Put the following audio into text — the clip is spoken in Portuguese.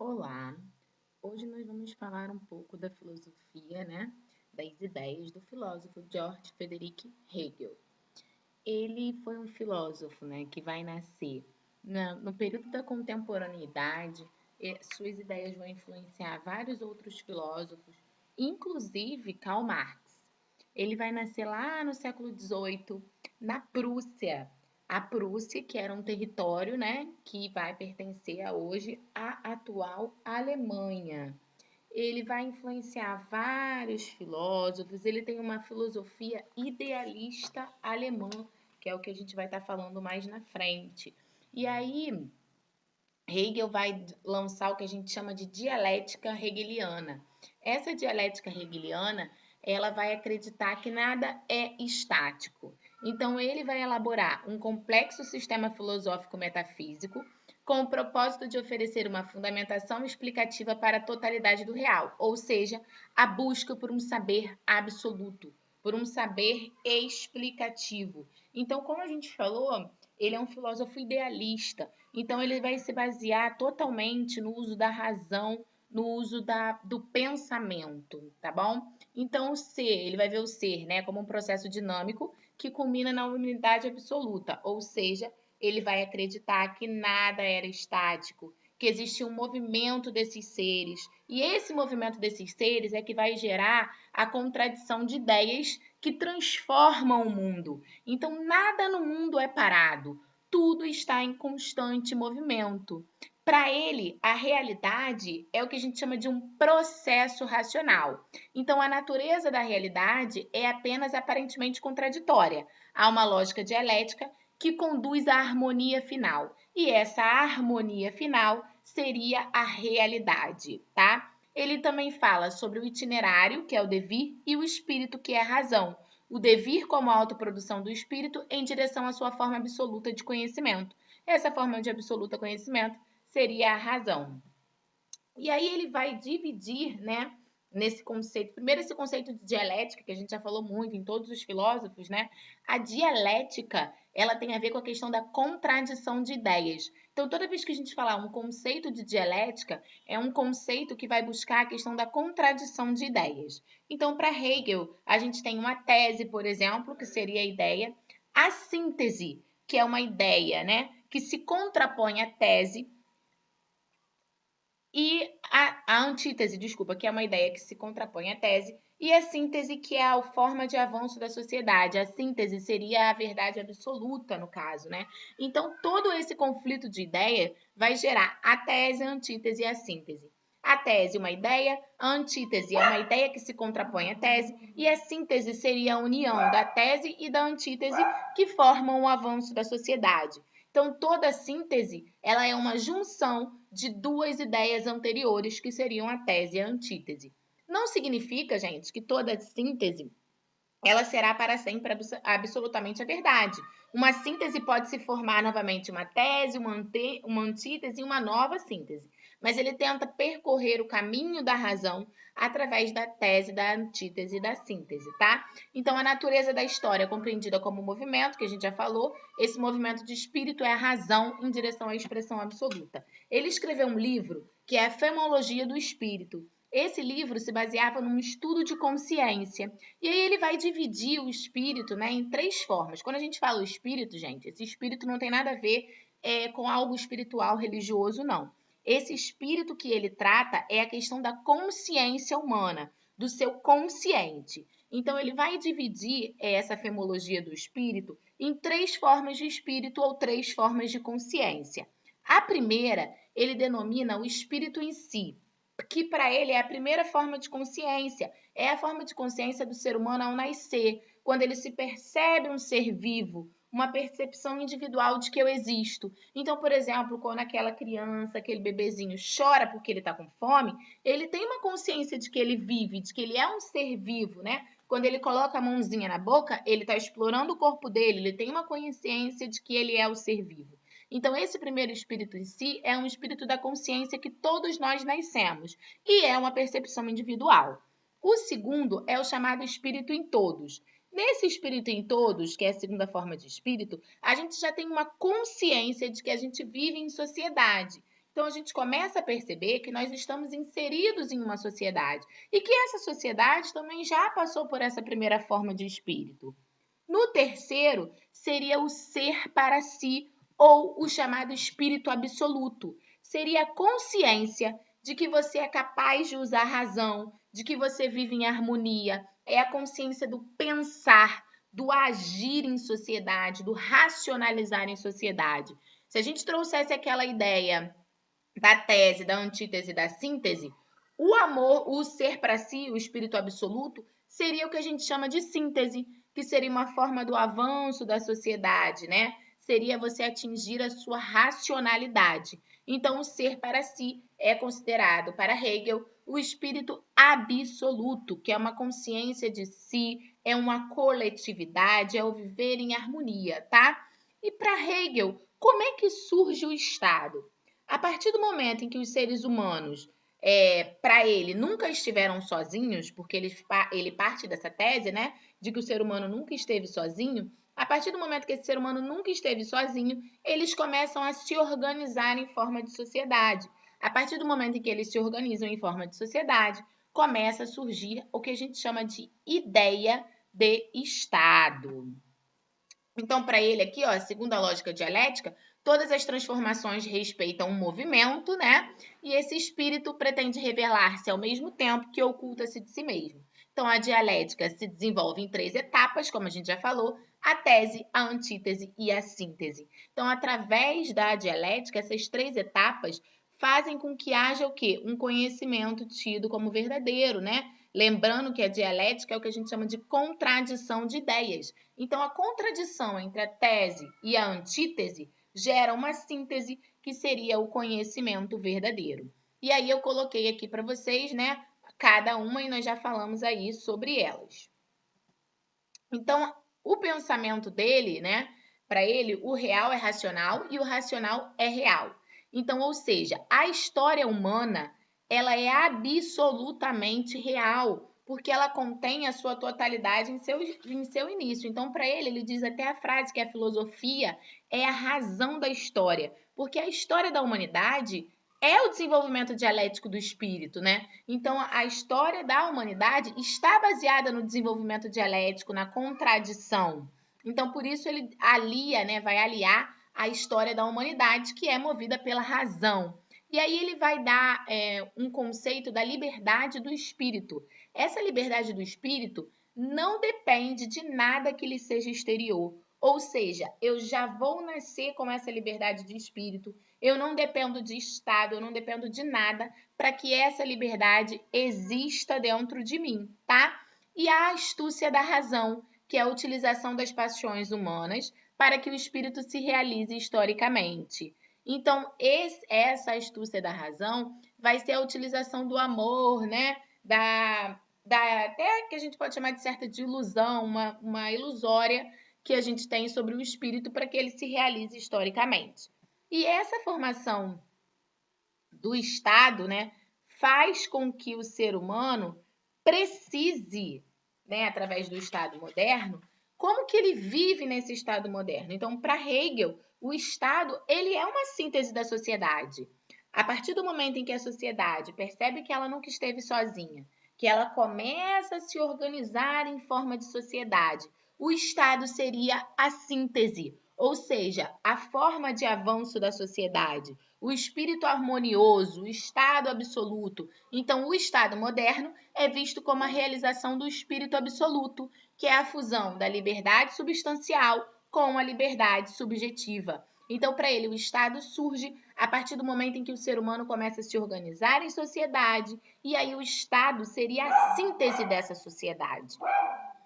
Olá, hoje nós vamos falar um pouco da filosofia, né, das ideias do filósofo George Friedrich Hegel. Ele foi um filósofo, né, que vai nascer no período da contemporaneidade, e suas ideias vão influenciar vários outros filósofos, inclusive Karl Marx. Ele vai nascer lá no século XVIII, na Prússia. A Prússia, que era um território, né, que vai pertencer a hoje à atual Alemanha. Ele vai influenciar vários filósofos, ele tem uma filosofia idealista alemã, que é o que a gente vai estar falando mais na frente. E aí, Hegel vai lançar o que a gente chama de dialética hegeliana. Essa dialética hegeliana, ela vai acreditar que nada é estático. Então, ele vai elaborar um complexo sistema filosófico metafísico com o propósito de oferecer uma fundamentação explicativa para a totalidade do real, ou seja, a busca por um saber absoluto, por um saber explicativo. Então, como a gente falou, ele é um filósofo idealista. Então, ele vai se basear totalmente no uso da razão, no uso do pensamento, tá bom? Então, o ser, ele vai ver o ser, né, como um processo dinâmico que culmina na unidade absoluta, ou seja, ele vai acreditar que nada era estático, que existe um movimento desses seres, e esse movimento desses seres é que vai gerar a contradição de ideias que transformam o mundo. Então, nada no mundo é parado, tudo está em constante movimento. Para ele, a realidade é o que a gente chama de um processo racional. Então, a natureza da realidade é apenas aparentemente contraditória. Há uma lógica dialética que conduz à harmonia final. E essa harmonia final seria a realidade, tá? Ele também fala sobre o itinerário, que é o devir, e o espírito, que é a razão. O devir como a autoprodução do espírito em direção à sua forma absoluta de conhecimento. Essa forma de absoluta conhecimento seria a razão. E aí ele vai dividir, né, nesse conceito, primeiro esse conceito de dialética, que a gente já falou muito em todos os filósofos, né? A dialética, ela tem a ver com a questão da contradição de ideias. Então, toda vez que a gente falar um conceito de dialética, é um conceito que vai buscar a questão da contradição de ideias. Então, para Hegel, a gente tem uma tese, por exemplo, que seria a ideia, a síntese, que é uma ideia, né, que se contrapõe à tese, e a antítese, desculpa, que é uma ideia que se contrapõe à tese, e a síntese, que é a forma de avanço da sociedade. A síntese seria a verdade absoluta, no caso, né? Então, todo esse conflito de ideia vai gerar a tese, a antítese e a síntese. A tese, uma ideia, a antítese é uma ideia que se contrapõe à tese, e a síntese seria a união da tese e da antítese que formam o avanço da sociedade. Então, toda síntese, ela é uma junção de duas ideias anteriores, que seriam a tese e a antítese. Não significa, gente, que toda síntese ela será para sempre absolutamente a verdade. Uma síntese pode se formar novamente uma tese, uma antítese e uma nova síntese. Mas ele tenta percorrer o caminho da razão através da tese, da antítese e da síntese, tá? Então, a natureza da história é compreendida como movimento, que a gente já falou. Esse movimento de espírito é a razão em direção à expressão absoluta. Ele escreveu um livro que é a Fenomenologia do Espírito. Esse livro se baseava num estudo de consciência. E aí ele vai dividir o espírito, né, em três formas. Quando a gente fala o espírito, gente, esse espírito não tem nada a ver com algo espiritual, religioso, não. Esse espírito que ele trata é a questão da consciência humana, do seu consciente. Então, ele vai dividir essa femologia do espírito em três formas de espírito ou três formas de consciência. A primeira, ele denomina o espírito em si, que para ele é a primeira forma de consciência, é a forma de consciência do ser humano ao nascer, quando ele se percebe um ser vivo, uma percepção individual de que eu existo. Então, por exemplo, quando aquela criança, aquele bebezinho chora porque ele está com fome, ele tem uma consciência de que ele vive, de que ele é um ser vivo, né? Quando ele coloca a mãozinha na boca, ele está explorando o corpo dele, ele tem uma consciência de que ele é o ser vivo. Então, esse primeiro espírito em si é um espírito da consciência que todos nós nascemos e é uma percepção individual. O segundo é o chamado espírito em todos. Nesse espírito em todos, que é a segunda forma de espírito, a gente já tem uma consciência de que a gente vive em sociedade. Então, a gente começa a perceber que nós estamos inseridos em uma sociedade e que essa sociedade também já passou por essa primeira forma de espírito. No terceiro, seria o ser para si, ou o chamado espírito absoluto. Seria a consciência de que você é capaz de usar a razão, de que você vive em harmonia. É a consciência do pensar, do agir em sociedade, do racionalizar em sociedade. Se a gente trouxesse aquela ideia da tese, da antítese, da síntese, o amor, o ser para si, o espírito absoluto, seria o que a gente chama de síntese, que seria uma forma do avanço da sociedade, né? Seria você atingir a sua racionalidade. Então, o ser para si é considerado, para Hegel, o espírito absoluto, que é uma consciência de si, é uma coletividade, é o viver em harmonia, tá? E para Hegel, como é que surge o Estado? A partir do momento em que os seres humanos, para ele, nunca estiveram sozinhos, porque ele parte dessa tese, né, de que o ser humano nunca esteve sozinho, a partir do momento que esse ser humano nunca esteve sozinho, eles começam a se organizar em forma de sociedade. A partir do momento em que eles se organizam em forma de sociedade, começa a surgir o que a gente chama de ideia de Estado. Então, para ele aqui, ó, segundo a lógica dialética, todas as transformações respeitam um movimento, né? E esse espírito pretende revelar-se ao mesmo tempo que oculta-se de si mesmo. Então, a dialética se desenvolve em 3 etapas, como a gente já falou, a tese, a antítese e a síntese. Então, através da dialética, essas 3 etapas fazem com que haja o quê? Um conhecimento tido como verdadeiro, né? Lembrando que a dialética é o que a gente chama de contradição de ideias. Então, a contradição entre a tese e a antítese gera uma síntese que seria o conhecimento verdadeiro. E aí eu coloquei aqui para vocês, né, cada uma e nós já falamos aí sobre elas. Então, o pensamento dele, né, para ele, o real é racional e o racional é real. Então, ou seja, a história humana, ela é absolutamente real, porque ela contém a sua totalidade em seu início. Então, para ele diz até a frase que a filosofia é a razão da história, porque a história da humanidade é o desenvolvimento dialético do espírito, né? Então, a história da humanidade está baseada no desenvolvimento dialético, na contradição. Então, por isso ele alia, né, vai aliar a história da humanidade, que é movida pela razão. E aí ele vai dar um conceito da liberdade do espírito. Essa liberdade do espírito não depende de nada que lhe seja exterior. Ou seja, eu já vou nascer com essa liberdade de espírito, eu não dependo de Estado, eu não dependo de nada para que essa liberdade exista dentro de mim, tá? E a astúcia da razão, que é a utilização das paixões humanas para que o espírito se realize historicamente. Então, essa astúcia da razão vai ser a utilização do amor, né? Até que a gente pode chamar de certa de ilusão, uma ilusória que a gente tem sobre o espírito para que ele se realize historicamente. E essa formação do Estado, né, faz com que o ser humano precise, né, através do Estado moderno, como que ele vive nesse Estado moderno. Então, para Hegel, o Estado ele é uma síntese da sociedade. A partir do momento em que a sociedade percebe que ela nunca esteve sozinha, que ela começa a se organizar em forma de sociedade, o Estado seria a síntese, ou seja, a forma de avanço da sociedade, o espírito harmonioso, o estado absoluto. Então, o estado moderno é visto como a realização do espírito absoluto, que é a fusão da liberdade substancial com a liberdade subjetiva. Então, para ele, o Estado surge a partir do momento em que o ser humano começa a se organizar em sociedade, e aí o Estado seria a síntese dessa sociedade.